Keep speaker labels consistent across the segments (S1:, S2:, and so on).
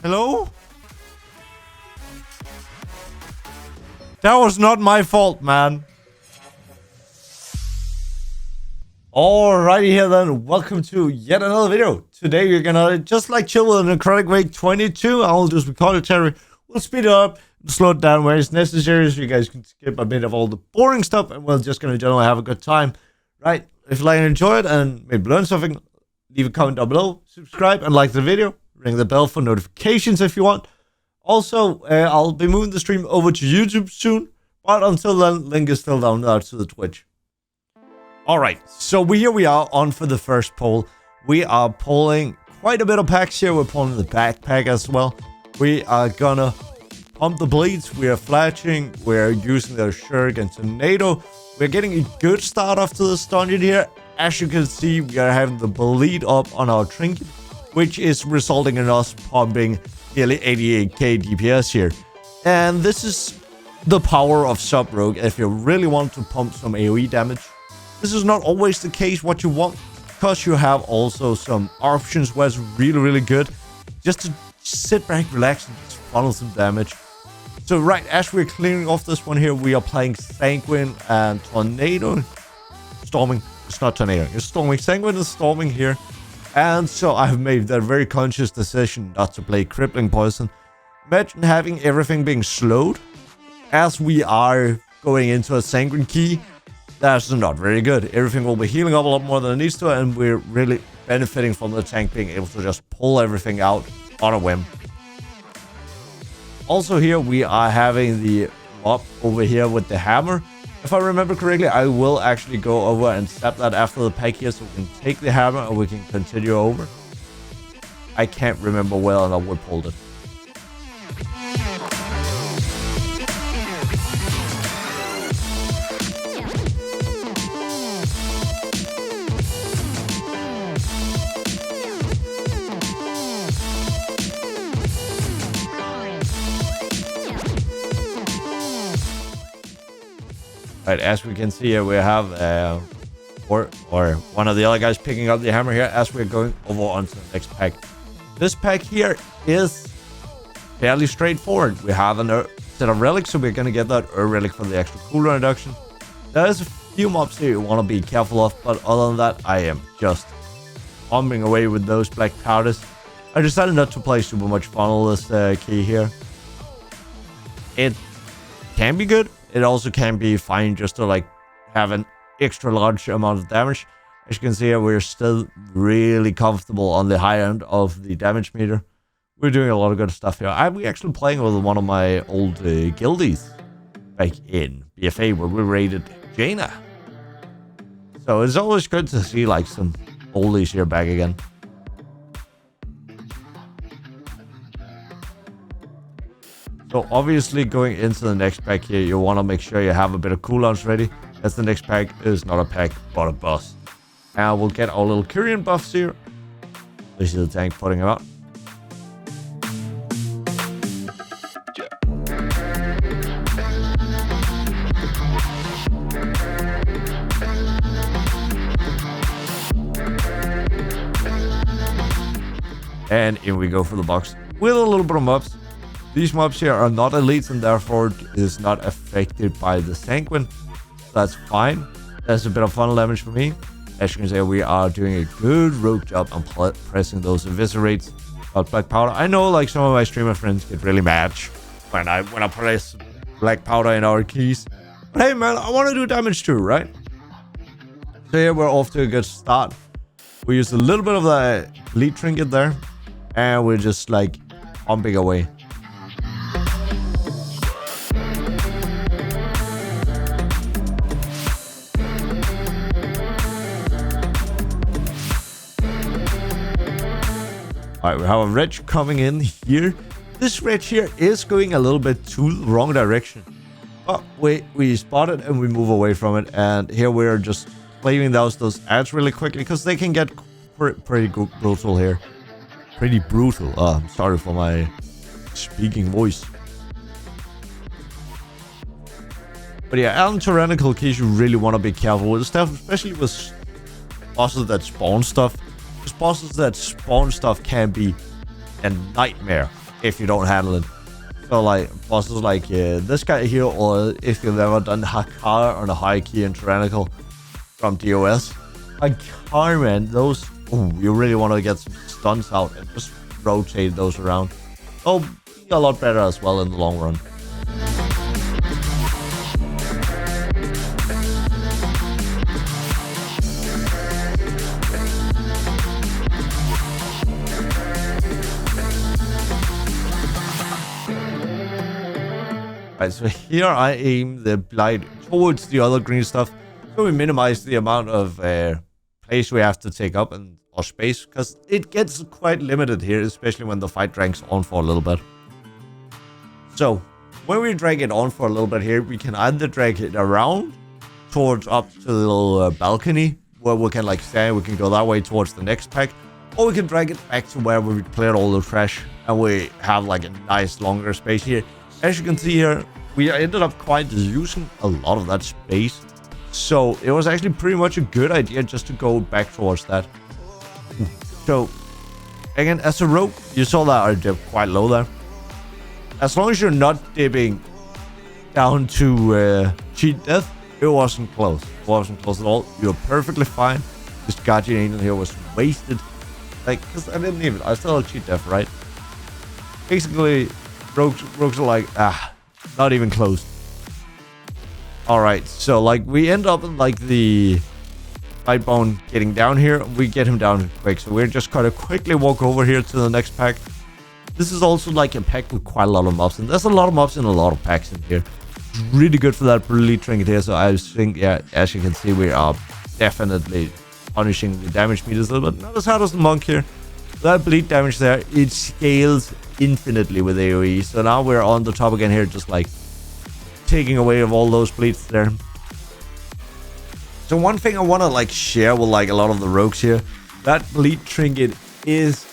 S1: Hello? That was not my fault, man. Alrighty here then, welcome to yet another video. Today we're gonna just like chill with a Necrotic Wake 22. I'll just record it, Terry. We'll speed it up, slow it down where it's necessary so you guys can skip a bit of all the boring stuff and we're just gonna generally have a good time. Right, if you like and enjoy it and maybe learn something, leave a comment down below, subscribe and like the video, ring the bell for notifications if you want. Also, I'll be moving the stream over to YouTube soon, but until then, link is still down there to the Twitch. Alright, so here we are on for the first poll. We are pulling quite a bit of packs here. We're pulling the backpack as well. We are gonna pump the bleeds. We are flashing. We're using the Shuriken and Tornado. We're getting a good start off to this dungeon here. As you can see, we are having the bleed up on our trinket, which is resulting in us pumping nearly 88k DPS here. And this is the power of sub-rogue if you really want to pump some AoE damage. This is not always the case what you want, because you have also some options where it's really good just to sit back, relax, and just funnel some damage. So right, as we're clearing off this one here, we are playing Sanguine and Tornado. Storming, it's not Tornado, it's Storming. Sanguine is Storming here. And so I've made that very conscious decision not to play Crippling Poison. Imagine having everything being slowed as we are going into a Sanguine key. That's not very good. Everything will be healing up a lot more than it needs to, and we're really benefiting from the tank being able to just pull everything out on a whim. Also here we are having the mob over here with the hammer. If I remember correctly, I will actually go over and step that after the pack here so we can take the hammer and we can continue over. I can't remember well enough what pulled it. Right, as we can see here, we have or one of the other guys picking up the hammer here as we're going over onto the next pack. This pack here is fairly straightforward. We have a set of relics, so we're going to get that relic for the extra cooldown reduction. There's a few mobs here you want to be careful of, but other than that, I am just bombing away with those black powders. I decided not to play super much funnel this key here. It can be good. It also can be fine just to like have an extra large amount of damage. As you can see here, we're still really comfortable on the high end of the damage meter. We're doing a lot of good stuff here. I'm actually playing with one of my old guildies back in BFA where we raided Jaina. So it's always good to see like some oldies here back again. So obviously going into the next pack here, you want to make sure you have a bit of cooldowns ready, as the next pack is not a pack, but a boss. And we'll get our little Kyrian buffs here. This is the tank putting them out. And in we go for the box with a little bit of mobs. These mobs here are not elites and therefore is not affected by the Sanguine. That's fine. That's a bit of funnel damage for me. As you can see, we are doing a good rogue job on pressing those eviscerates about black powder. I know like some of my streamer friends get really mad when I press black powder in our keys. But hey man, I want to do damage too, right? So here we're off to a good start. We use a little bit of the lead trinket there. And we're just like pumping away. Alright, we have a wretch coming in here. This wretch here is going a little bit to the wrong direction. But we spot it and we move away from it. And here we're just claiming those ads really quickly because they can get pretty brutal here. Pretty brutal. I'm sorry for my speaking voice. But yeah, on Tyranical keys, you really want to be careful with stuff, especially with bosses that spawn stuff. Because bosses that spawn stuff can be a nightmare. if you don't handle it. So like bosses like this guy here, or if you've ever done Hakar on a high key in Tyranical from DOS, Hakar, man, those, you really want to get some stunts out and just rotate those around. They'll be a lot better as well in the long run. Right, so here I aim the blight towards the other green stuff, so we minimize the amount of place we have to take up and or space, because it gets quite limited here, especially when the fight drags on for a little bit. So when we drag it on for a little bit here, we can either drag it around towards up to the little balcony where we can like stand, we can go that way towards the next pack, or we can drag it back to where we cleared all the trash and we have like a nice longer space here. As you can see here, we ended up quite using a lot of that space. So it was actually pretty much a good idea just to go back towards that. So again, as a rogue, you saw that I dipped quite low there. As long as you're not dipping down to cheat death, it wasn't close. It wasn't close at all. You're perfectly fine. This guardian angel here was wasted. Like, because I still had cheat death, right? Basically, rogues are like, not even close. Alright, so like we end up in like the Lightbone getting down here. We get him down quick, so we're just gonna quickly walk over here to the next pack. This is also like a pack with quite a lot of mobs, and there's a lot of mobs in a lot of packs in here. It's really good for that Elite Trinket here, so I think, yeah, as you can see, we are definitely punishing the damage meters a little bit. Not as hard as the monk here. That bleed damage there, it scales infinitely with AoE. So now we're on the top again here, just like taking away of all those bleeds there. So one thing I want to like share with like a lot of the rogues here, that bleed trinket is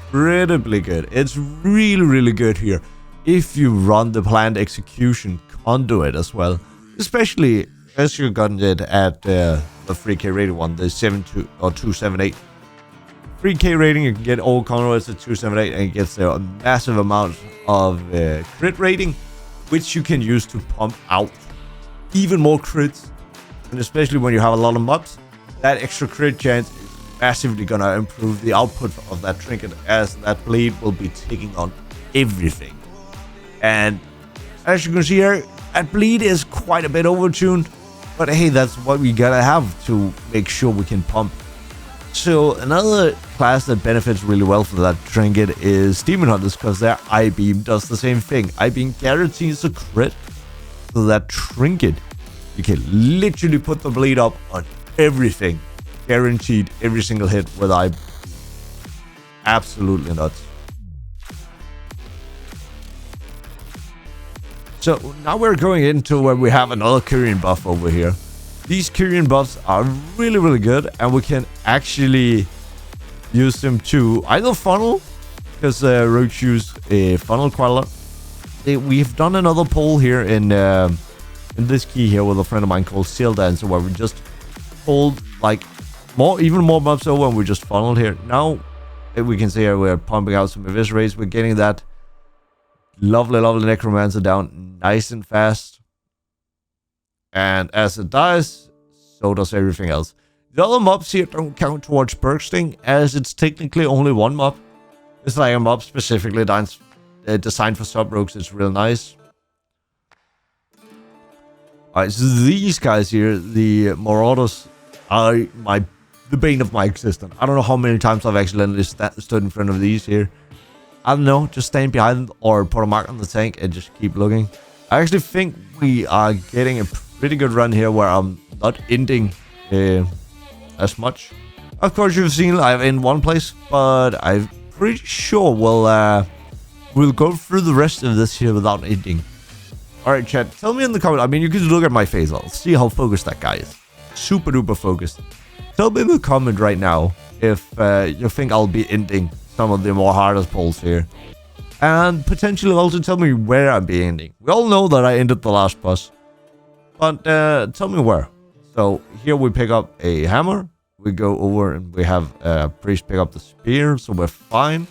S1: incredibly good. It's really, really good here if you run the planned execution conduit as well, especially as you got it at the 3k rated one, the 278. 3k rating, you can get all conduits at 278, and it gets a massive amount of crit rating, which you can use to pump out even more crits. And especially when you have a lot of mobs, that extra crit chance is massively gonna improve the output of that trinket, as that bleed will be taking on everything. And as you can see here, that bleed is quite a bit overtuned, but hey, that's what we gotta have to make sure we can pump. So another class that benefits really well from that trinket is Demon Hunters, because their I-Beam does the same thing. I-Beam guarantees a crit to that trinket. You can literally put the bleed up on everything. Guaranteed every single hit with I-Beam. Absolutely nuts. So now we're going into where we have another Kyrian buff over here. These Kyrian buffs are really, really good, and we can actually use them to either funnel, because rogues use a funnel quite a lot. We've done another poll here in this key here with a friend of mine called Seal Dancer, where we just pulled like even more mobs over, and we just funneled here. Now we can see here we're pumping out some eviscerates. We're getting that lovely necromancer down nice and fast. And as it dies, so does everything else. The other mobs here don't count towards bursting, as it's technically only one mob. It's like a mob specifically designed for sub-rogues. It's real nice. Alright, so these guys here, the Marauders, are the bane of my existence. I don't know how many times I've accidentally stood in front of these here. I don't know, just stand behind or put a mark on the tank and just keep looking. I actually think we are getting a pretty good run here where I'm not ending as much. Of course, you've seen I've ended one place, but I'm pretty sure we'll go through the rest of this here without ending. Alright, chat, tell me in the comment. I mean, you can look at my face. I'll see how focused that guy is. Super duper focused. Tell me in the comment right now if you think I'll be ending some of the more hardest polls here. And potentially also tell me where I'm being ending. We all know that I ended the last boss. But tell me where. So here we pick up a hammer. We go over and we have a priest pick up the spear. So we're fine.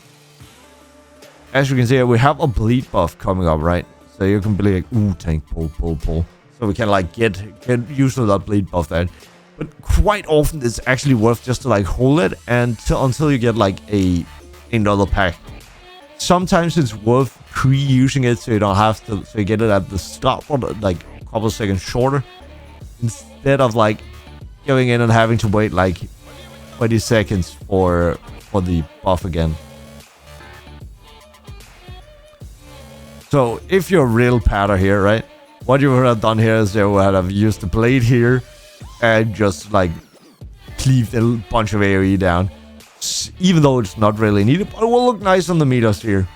S1: as you can see here, we have a bleed buff coming up, right? So you can be like, ooh, tank, pull. So we can like get used to that bleed buff then. But quite often it's actually worth just to like hold it and until you get like another pack. Sometimes it's worth pre-using it so you don't have to, so you get it at the start, or like a couple of seconds shorter, instead of like going in and having to wait like 20 seconds for the buff again. So if you're a real patter here, right, what you would have done here is you would have used the blade here and just like cleaved a bunch of AoE down, even though it's not really needed, but it will look nice on the meters here.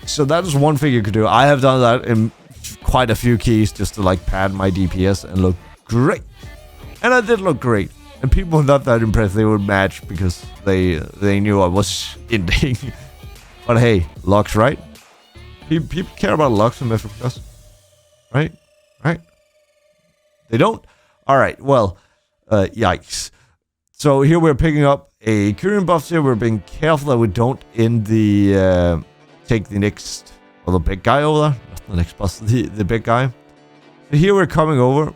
S1: So that is one thing you could do. I have done that in quite a few keys just to like pad my DPS and look great. And I did look great. And people were not that impressed. They would match because they knew I was ending. But hey, Lux, right? People care about Lux and Mythic Plus. Right? They don't? Alright, well, yikes. So here we're picking up a Curian buff here. We're being careful that we don't end the, take the next, or the big guy over there. Not the next boss, the big guy. So here we're coming over.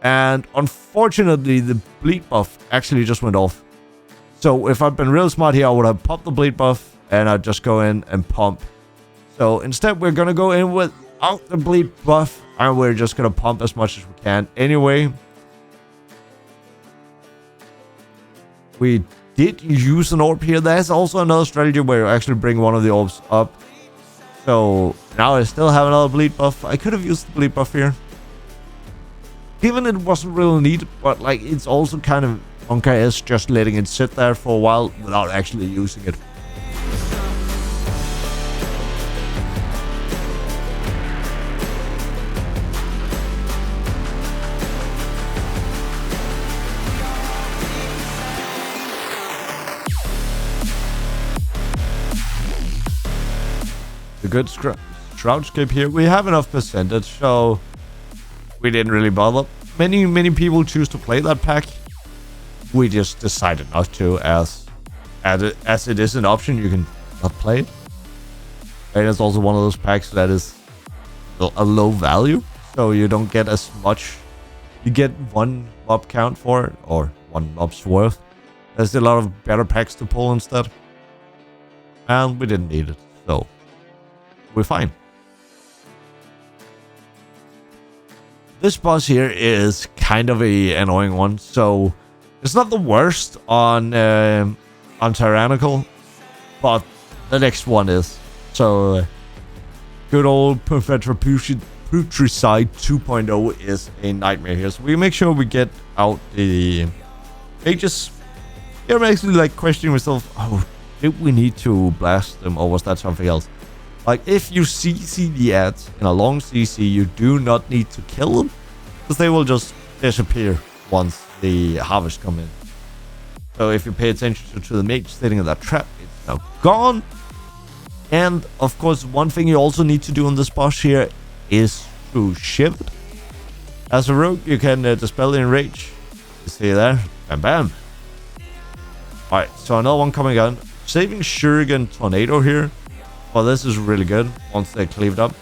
S1: And unfortunately, the bleed buff actually just went off. So if I'd been real smart here, I would have popped the bleed buff and I'd just go in and pump. So instead, we're going to go in without the bleed buff and we're just going to pump as much as we can. Anyway, we did use an orb here. There's also another strategy where you actually bring one of the orbs up. So now I still have another bleed buff. I could have used the bleed buff here. Given it wasn't really needed, but like it's also kind of unfair just letting it sit there for a while without actually using it. The good Shroudscape here. We have enough percentage, so we didn't really bother. Many people choose to play that pack. We just decided not to, as it is an option, you can not play it. And it's also one of those packs that is a low value, so you don't get as much. You get one mob count for it, or one mob's worth. There's a lot of better packs to pull instead. And we didn't need it, so we're fine. This boss here is kind of a annoying one, so it's not the worst on Tyranical, but the next one is. So good old Putricide 2.0 is a nightmare here. So we make sure we get out the pages. Here I'm actually like questioning myself, oh, did we need to blast them or was that something else? Like, if you CC the ads in a long CC, you do not need to kill them, because they will just disappear once the harvest come in. So if you pay attention to the mage sitting in that trap, it's now gone. And of course, one thing you also need to do on this boss here is to shift. As a rogue, you can dispel the enrage. You see there? Bam bam. Alright, so another one coming on. Saving Shuriken Tornado here. Well, this is really good once they're cleaved up.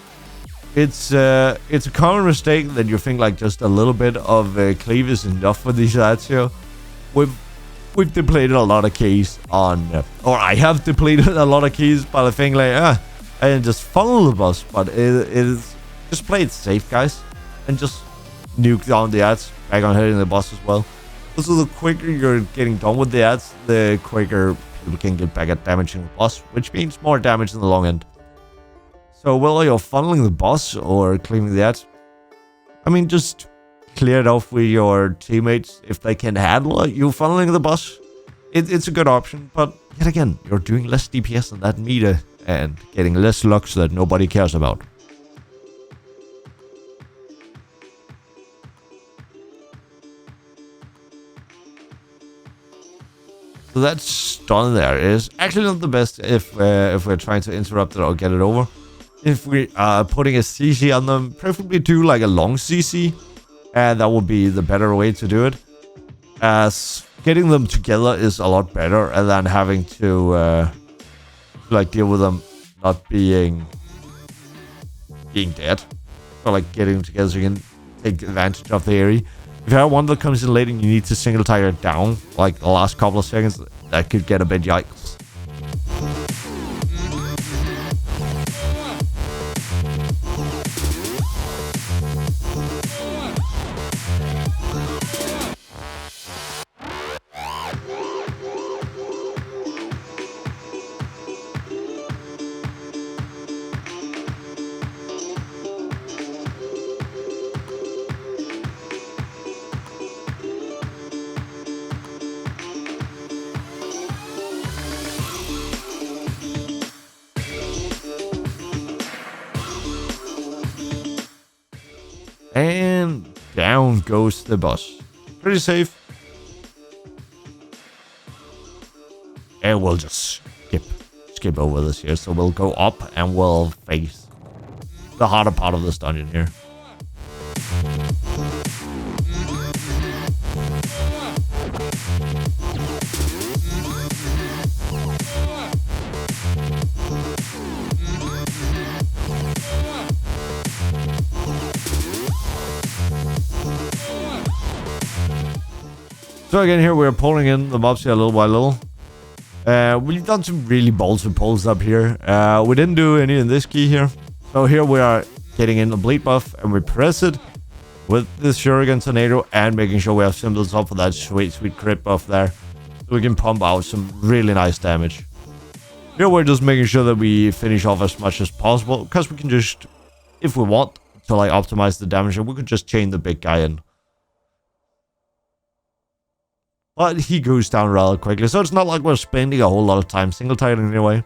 S1: It's a common mistake that you think like just a little bit of cleave is enough for these ads here. We've depleted a lot of keys on, or I have depleted a lot of keys by the thing like, and just follow the boss. But it is just play it safe, guys, and just nuke down the ads, back on hitting the boss as well. So the quicker you're getting done with the ads, the quicker people can get back at damaging the boss, which means more damage in the long end. So whether you're funneling the boss or cleaning the ads, I mean, just clear it off with your teammates if they can handle you funneling the boss. It's a good option, but yet again, you're doing less DPS than that meter and getting less lux that nobody cares about. So that's done there. It's actually not the best if we're trying to interrupt it or get it over. If we are putting a CC on them, preferably do like a long CC. And that would be the better way to do it. As getting them together is a lot better than having to like deal with them not being dead. Or like getting together so you can take advantage of the area. If you have one that comes in late and you need to single target down like the last couple of seconds, that could get a bit yikes. And down goes the boss. Pretty safe. And we'll just skip over this here. So we'll go up and we'll face the harder part of this dungeon here. So again, here we're pulling in the mobs here little by little. We've done some really bolted pulls up here. We didn't do any in this key here. So here we are getting in the bleed buff and we press it with this Shuriken Tornado and making sure we have symbols up for that sweet crit buff there. So we can pump out some really nice damage. Here we're just making sure that we finish off as much as possible because we can just, if we want to like optimize the damage, we could just chain the big guy in. But he goes down rather quickly, so it's not like we're spending a whole lot of time single targeting anyway.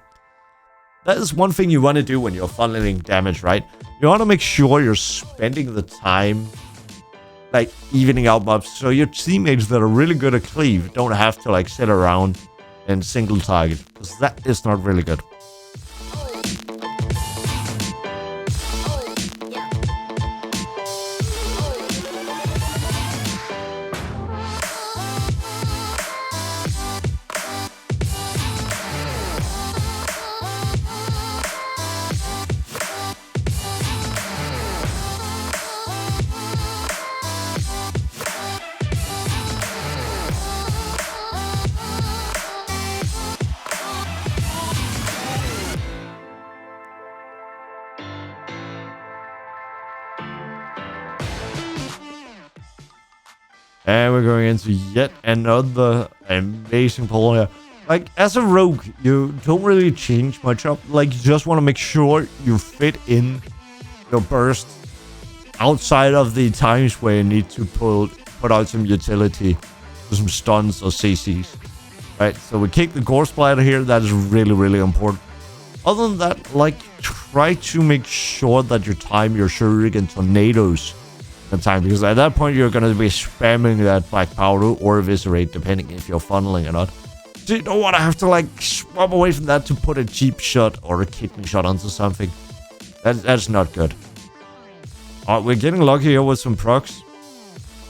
S1: That is one thing you want to do when you're funneling damage, right? You want to make sure you're spending the time like evening out mobs, so your teammates that are really good at cleave don't have to like sit around and single target, because that is not really good. And we're going into yet another amazing pull here. Like, as a rogue, you don't really change much up. Like, you just want to make sure you fit in your burst outside of the times where you need to put out some utility, some stuns or CCs. Right, so we kick the gore splatter here. That is really, really important. Other than that, like, try to make sure that you time your Shuriken Tornadoes in time, because at that point you're going to be spamming that black powder or eviscerate, depending if you're funneling or not. So you don't want to have to like swap away from that to put a cheap shot or a kidney shot onto something. That's not good. Alright, we're getting lucky here with some procs.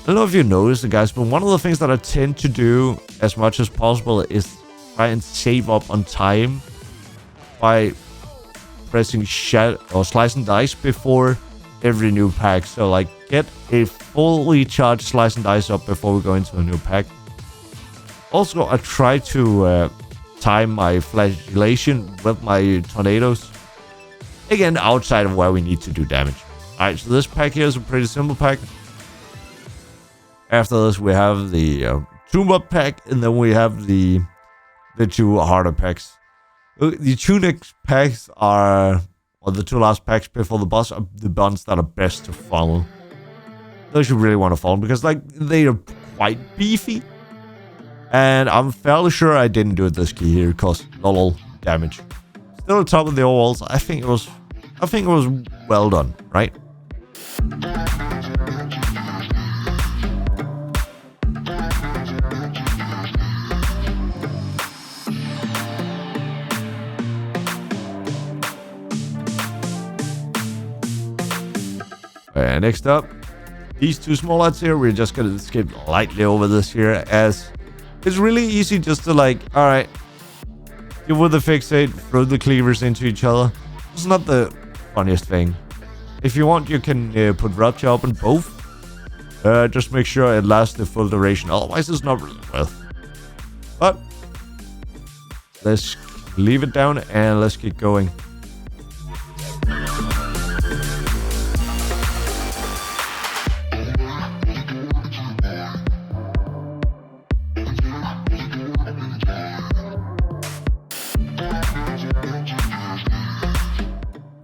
S1: I don't know if you noticed it, guys, but one of the things that I tend to do as much as possible is try and save up on time by pressing slice and dice before every new pack. So like get a fully charged slice and dice up before we go into a new pack. Also, I try to time my flagellation with my tornadoes, again outside of where we need to do damage. Alright, so this pack here is a pretty simple pack. After this we have the Tomb Up pack, and then we have the two harder packs. The two next packs are, or the two last packs before the boss, are the ones that are best to follow. Those you really want to follow because like they are quite beefy. And I'm fairly sure I didn't do it this key here because lol damage. Still on top of the overalls. I think it was well done, right? Next up, these two small lads here, we're just gonna skip lightly over this here, as it's really easy just to like, alright, give with the fixate, throw the cleavers into each other. It's not the funniest thing. If you want, you can put Rupture up on both. Just make sure it lasts the full duration. Otherwise, it's not really worth. But let's leave it down and let's get going.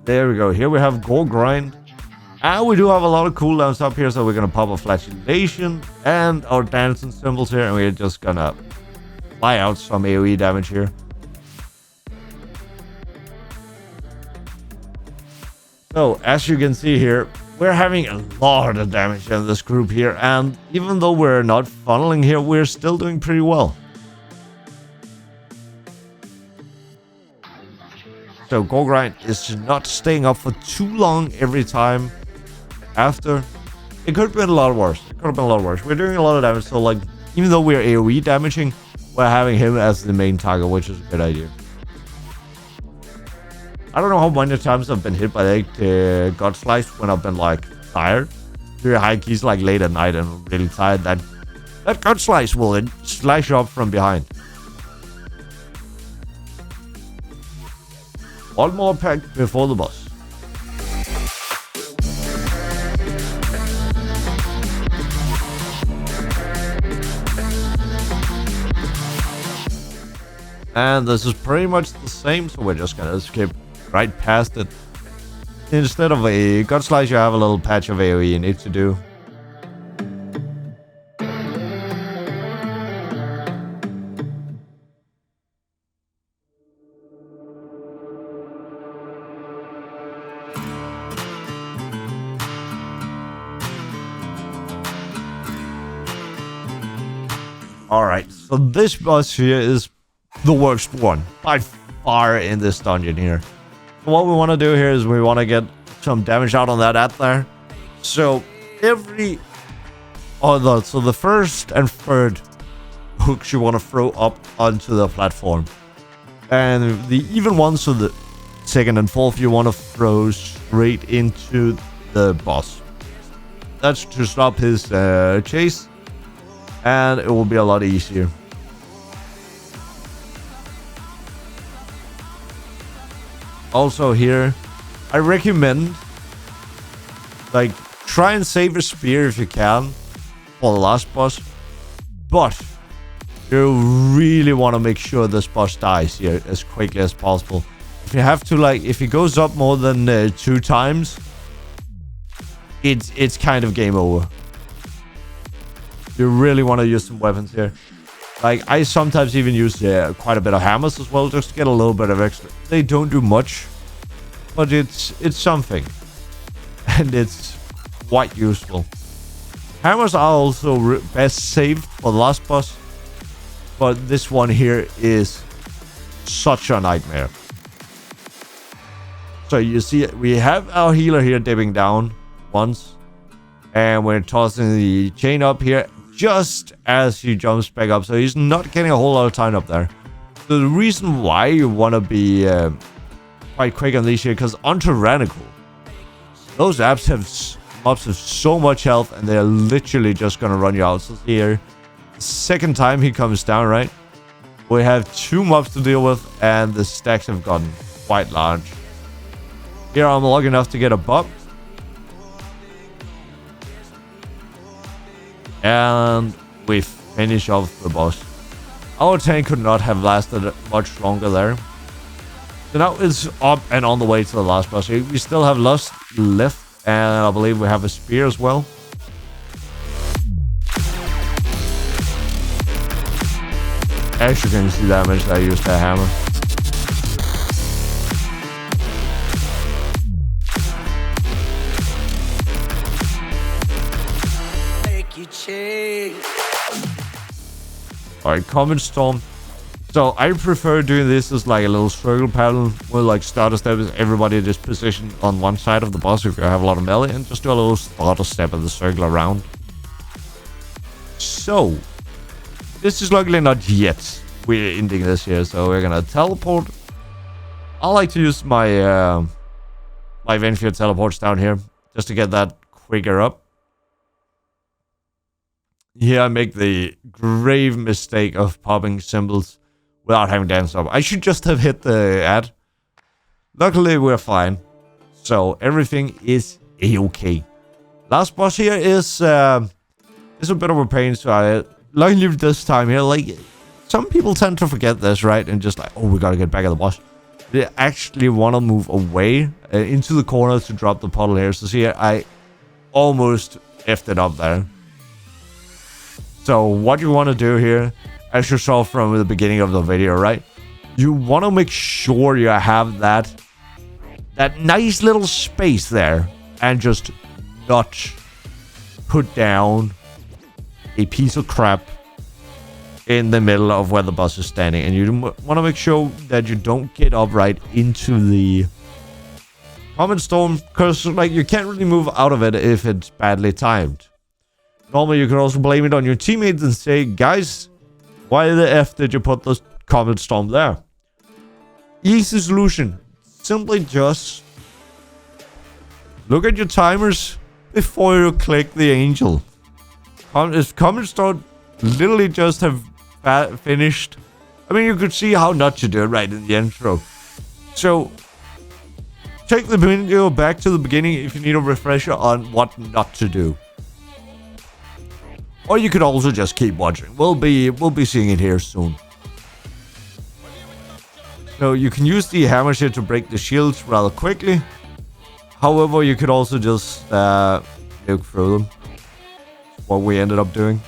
S1: There we go. Here we have Gore Grind. And we do have a lot of cooldowns up here, so we're going to pop a Flagellation and our dancing symbols here, and we're just going to fly out some AoE damage here. So, as you can see here, we're having a lot of damage in this group here, and even though we're not funneling here, we're still doing pretty well. So Gore Grind is not staying up for too long every time after. It could have been a lot worse. We're doing a lot of damage, so like, even though we're AoE damaging, we're having him as the main target, which is a good idea. I don't know how many times I've been hit by the God Slice when I've been like tired. Very high keys like late at night and really tired. That God Slice will slice you up from behind. One more pack before the boss. And this is pretty much the same, so we're just gonna skip right past it. Instead of a God Slice, you have a little patch of AoE you need to do. Alright, so this boss here is the worst one by far in this dungeon here. So what we want to do here is we want to get some damage out on that at there. So the first and third hooks you want to throw up onto the platform. And the even ones, so the second and fourth, you want to throw straight into the boss. That's to stop his chase. And it will be a lot easier. Also here, I recommend, like, try and save a spear if you can for the last boss. But you really want to make sure this boss dies here as quickly as possible. If you have to, like, if he goes up more than 2 times, it's kind of game over. You really want to use some weapons here. Like, I sometimes even use quite a bit of hammers as well, just to get a little bit of extra. They don't do much, but it's something. And it's quite useful. Hammers are also best saved for the last boss. But this one here is such a nightmare. So you see, we have our healer here dipping down once. And we're tossing the chain up here just as he jumps back up. So he's not getting a whole lot of time up there. So the reason why you want to be quite quick on these here, because on Tyranical, those mobs have so much health and they're literally just going to run you out. So here, second time he comes down, right? We have 2 mobs to deal with and the stacks have gotten quite large. Here I'm lucky enough to get a buff. And we finish off the boss. Our tank could not have lasted much longer there. So now it's up and on the way to the last boss. We still have lust left, and I believe we have a spear as well. As you can see, damage that I used that hammer. Alright, Comet Storm. So I prefer doing this as like a little circle pattern where like starter step is everybody just positioned on one side of the boss if you have a lot of melee, and just do a little starter step in the circle around. So this is luckily not yet. We're ending this here, so we're gonna teleport. I like to use my my Venfield teleports down here just to get that quicker up. Here I make the grave mistake of popping symbols without having dance up. I should just have hit the ad. Luckily we're fine. So everything is a-okay. Last boss here is a bit of a pain, so I luckily this time here, like, some people tend to forget this, right? And just like, oh, we gotta get back at the boss. They actually want to move away into the corner to drop the puddle here. So see, I almost effed it up there. So what you want to do here, as you saw from the beginning of the video, right? You want to make sure you have that nice little space there, and just not put down a piece of crap in the middle of where the boss is standing. And you want to make sure that you don't get up right into the comment storm, because like you can't really move out of it if it's badly timed. Normally you can also blame it on your teammates and say, guys, why the F did you put the comment storm there? Easy solution. Simply just look at your timers before you click the angel. If comment storm literally just have finished, I mean, you could see how not to do it right in the intro. So take the video back to the beginning if you need a refresher on what not to do. Or you could also just keep watching. We'll be seeing it here soon. So you can use the hammer here to break the shields rather quickly. However, you could also just look through them. What we ended up doing.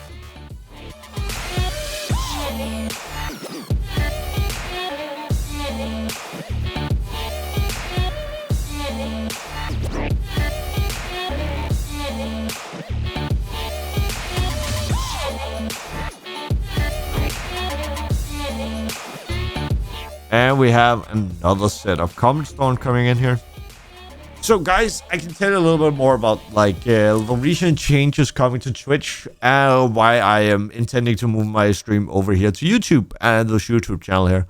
S1: And we have another set of comment storm coming in here. So guys, I can tell you a little bit more about like the recent changes coming to Twitch and why I am intending to move my stream over here to YouTube and this YouTube channel here.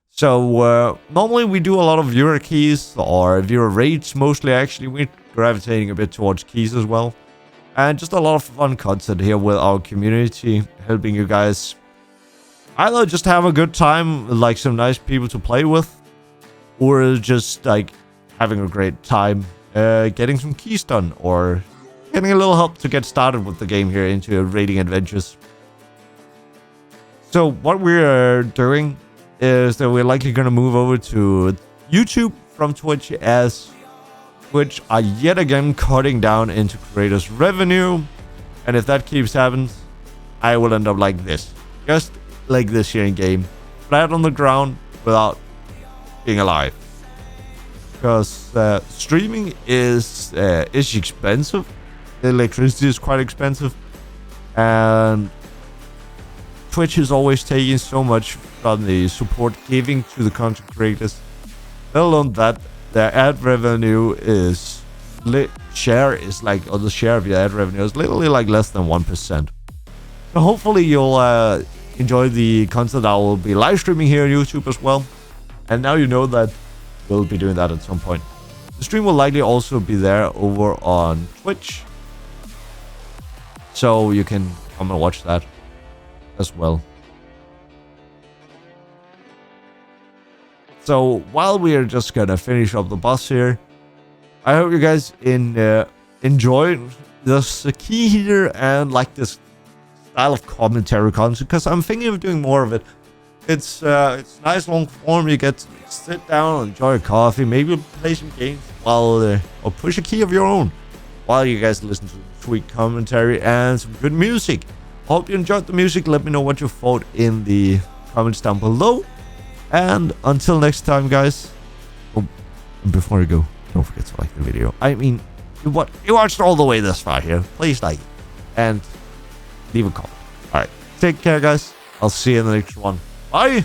S1: So normally we do a lot of viewer keys or viewer rates mostly. Actually, we're gravitating a bit towards keys as well, and just a lot of fun content here with our community, helping you guys either just have a good time, like some nice people to play with, or just like having a great time getting some keys done, or getting a little help to get started with the game here into raiding adventures. So what we're doing is that we're likely going to move over to YouTube from Twitch, as Twitch are yet again cutting down into creators' revenue. And if that keeps happening, I will end up like this. Just like this here in game, flat on the ground without being alive, because streaming is expensive. The electricity is quite expensive, and Twitch is always taking so much from the support giving to the content creators. Let alone that their ad revenue is share of your ad revenue is literally like less than 1%. So hopefully you'll enjoy the content I will be live streaming here on YouTube as well. And now you know that we'll be doing that at some point. The stream will likely also be there over on Twitch, so you can come and watch that as well. So while we are just gonna finish up the boss here, I hope you guys enjoy this key here and like this style of commentary content, because I'm thinking of doing more of it. It's nice long form. You get to sit down, enjoy a coffee, maybe play some games while or push a key of your own while you guys listen to sweet commentary and some good music. Hope you enjoyed the music. Let me know what you thought in the comments down below. And until next time, guys. Oh, before you go, don't forget to like the video. I mean, you watched all the way this far here. Please like it and leave a comment. Alright, take care, guys. I'll see you in the next one. Bye!